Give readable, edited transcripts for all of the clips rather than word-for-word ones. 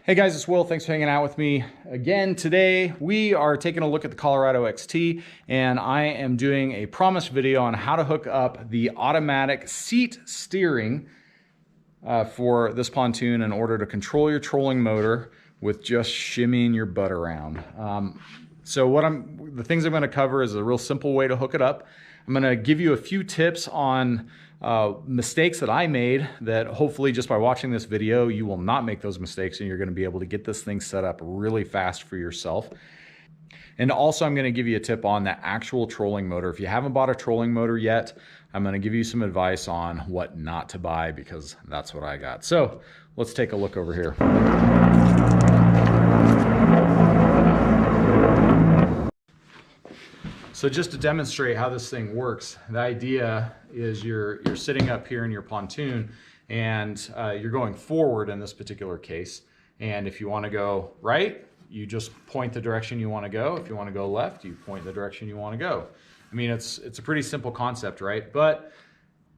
Hey guys, it's Will. Thanks for hanging out with me again. Today we are taking a look at the Colorado XT, and I am doing a promise video on how to hook up the automatic seat steering for this pontoon in order to control your trolling motor with just shimmying your butt around. The things I'm going to cover is a real simple way to hook it up. I'm going to give you a few tips on mistakes that I made that hopefully just by watching this video, you will not make those mistakes and you're going to be able to get this thing set up really fast for yourself. And also I'm going to give you a tip on the actual trolling motor. If you haven't bought a trolling motor yet, I'm going to give you some advice on what not to buy because that's what I got. So let's take a look over here. So just to demonstrate how this thing works, the idea is you're sitting up here in your pontoon and you're going forward in this particular case. And if you want to go right, you just point the direction you want to go. If you want to go left, you point the direction you want to go. I mean, it's a pretty simple concept, right? But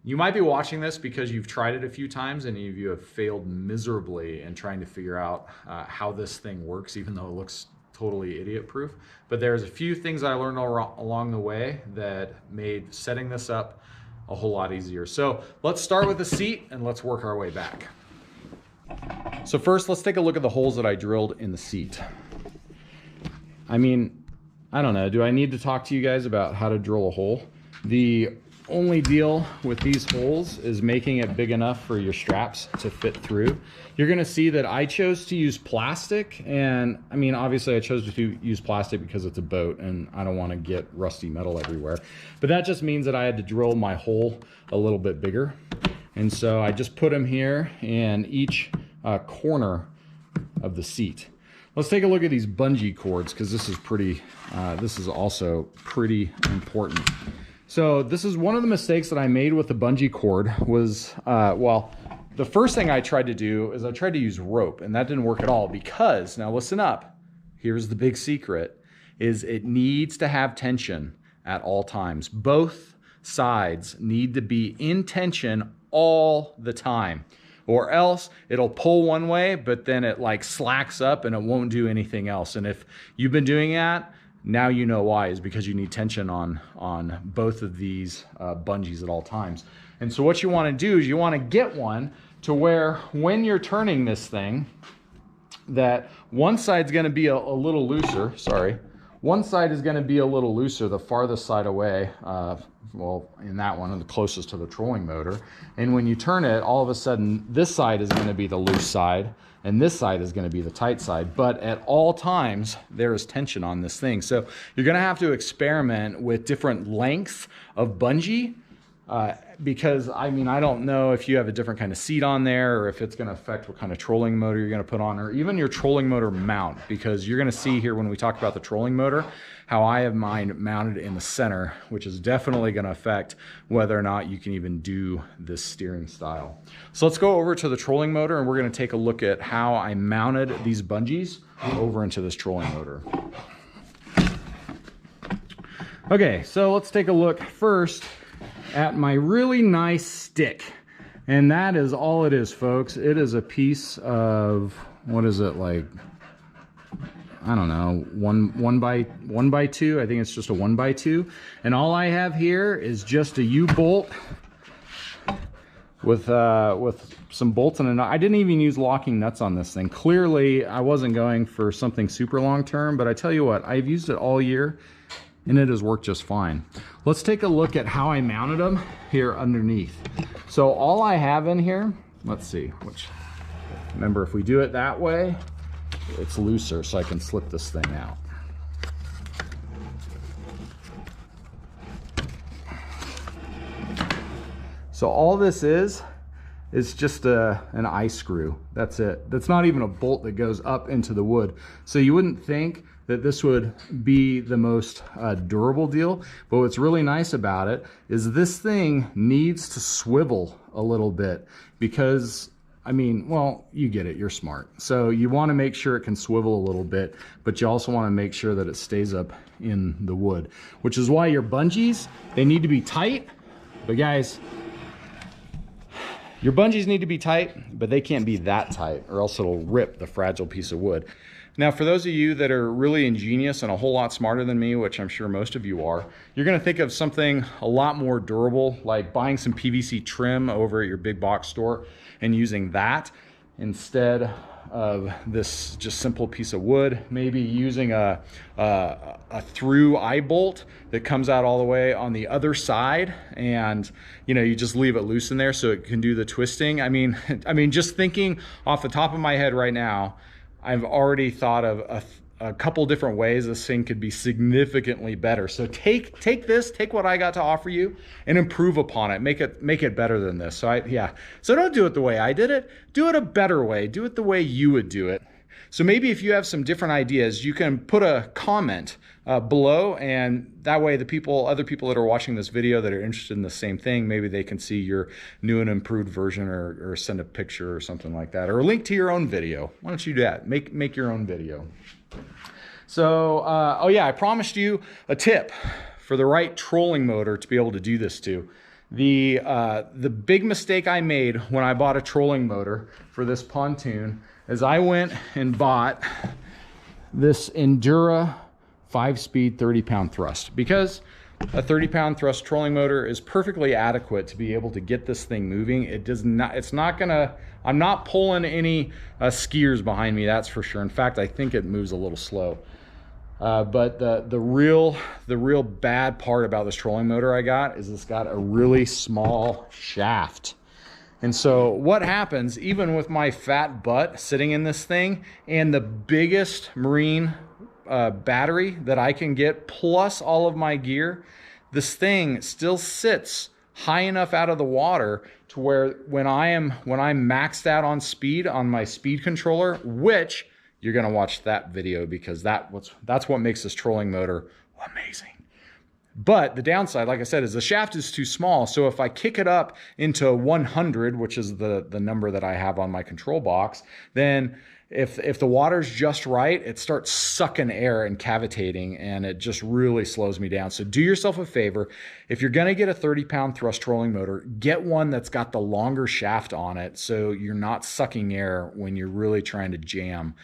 you might be watching this because you've tried it a few times and you have failed miserably in trying to figure out how this thing works, even though it looks totally idiot proof. But there's a few things I learned along the way that made setting this up a whole lot easier. So let's start with the seat and let's work our way back. So first, let's take a look at the holes that I drilled in the seat. I mean, I don't know, do I need to talk to you guys about how to drill a hole? The only deal with these holes is making it big enough for your straps to fit through. You're gonna see that I chose to use plastic, and I mean, obviously I chose to use plastic because it's a boat and I don't wanna get rusty metal everywhere. But that just means that I had to drill my hole a little bit bigger. And so I just put them here in each corner of the seat. Let's take a look at these bungee cords because this is also pretty important. So this is one of the mistakes that I made with the bungee cord was, well, the first thing I tried to do is I tried to use rope, and that didn't work at all because, now listen up, here's the big secret, is it needs to have tension at all times. Both sides need to be in tension all the time, or else it'll pull one way, but then it like slacks up and it won't do anything else. And if you've been doing that, now you know why, is because you need tension on both of these bungees at all times. And so what you want to do is you want to get one to where when you're turning this thing, that one side's going to be a little looser, one side is going to be a little looser, the farthest side away, well, in that one, the closest to the trolling motor. And when you turn it, all of a sudden, this side is going to be the loose side, and this side is going to be the tight side. But at all times, there is tension on this thing. So you're going to have to experiment with different lengths of bungee, because I mean, I don't know if you have a different kind of seat on there or if it's going to affect what kind of trolling motor you're going to put on, or even your trolling motor mount, because you're going to see here when we talk about the trolling motor how I have mine mounted in the center, which is definitely going to affect whether or not you can even do this steering style. So let's go over to the trolling motor and we're going to take a look at how I mounted these bungees over into this trolling motor. Okay, so let's take a look first at my really nice stick, and that is all it is, folks. It is a piece of, what is it, like, I don't know, one by two. I think it's just a 1x2, and all I have here is just a U-bolt with some bolts and a nut. I didn't even use locking nuts on this thing. Clearly I wasn't going for something super long term, but I tell you what, I've used it all year and it has worked just fine. Let's take a look at how I mounted them here underneath. So all I have in here, let's see, remember, if we do it that way, it's looser, so I can slip this thing out. So all this is just an eye screw. That's it. That's not even a bolt that goes up into the wood. So you wouldn't think that this would be the most durable deal, but what's really nice about it is this thing needs to swivel a little bit because, I mean, well, you get it, you're smart. So you want to make sure it can swivel a little bit, but you also want to make sure that it stays up in the wood, which is why your bungees, they need to be tight. But guys, Your bungees need to be tight, but they can't be that tight or else it'll rip the fragile piece of wood. Now, for those of you that are really ingenious and a whole lot smarter than me, which I'm sure most of you are, you're gonna think of something a lot more durable, like buying some PVC trim over at your big box store and using that instead of this just simple piece of wood. Maybe using a through eye bolt that comes out all the way on the other side, and you just leave it loose in there so it can do the twisting. I mean, just thinking off the top of my head right now, I've already thought of a couple different ways this thing could be significantly better. So take what I got to offer you and improve upon it. Make it better than this. So don't do it the way I did it. Do it a better way. Do it the way you would do it. So maybe if you have some different ideas, you can put a comment below, and that way other people that are watching this video that are interested in the same thing, maybe they can see your new and improved version, or send a picture or something like that, or a link to your own video. Why don't you do that? Make your own video. So, oh yeah, I promised you a tip for the right trolling motor to be able to do this to. The big mistake I made when I bought a trolling motor for this pontoon is I went and bought this Endura 5-speed 30-pound thrust, because a 30-pound thrust trolling motor is perfectly adequate to be able to get this thing moving. I'm not pulling any skiers behind me, that's for sure. In fact, I think it moves a little slow. But the real bad part about this trolling motor I got is it's got a really small shaft. And so what happens, even with my fat butt sitting in this thing and the biggest marine battery that I can get, plus all of my gear, this thing still sits high enough out of the water to where when I'm maxed out on speed on my speed controller, which you're gonna watch that video because that's what makes this trolling motor amazing. But the downside, like I said, is the shaft is too small. So if I kick it up into 100, which is the number that I have on my control box, then if the water's just right, it starts sucking air and cavitating, and it just really slows me down. So do yourself a favor. If you're gonna get a 30-pound thrust trolling motor, get one that's got the longer shaft on it so you're not sucking air when you're really trying to jam,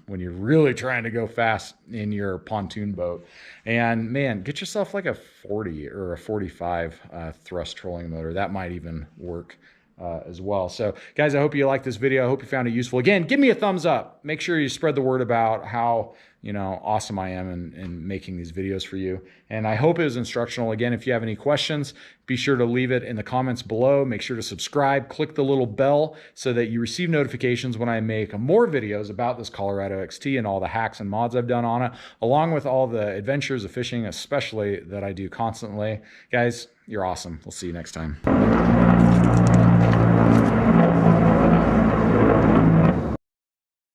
when you're really trying to go fast in your pontoon boat. And man, get yourself like a 40 or a 45 thrust trolling motor. That might even work as well. So guys, I hope you liked this video. I hope you found it useful. Again, give me a thumbs up. Make sure you spread the word about how awesome I am in making these videos for you. And I hope it was instructional. Again, if you have any questions, be sure to leave it in the comments below. Make sure to subscribe, click the little bell so that you receive notifications when I make more videos about this Colorado XT and all the hacks and mods I've done on it, along with all the adventures of fishing, especially, that I do constantly. Guys, you're awesome. We'll see you next time.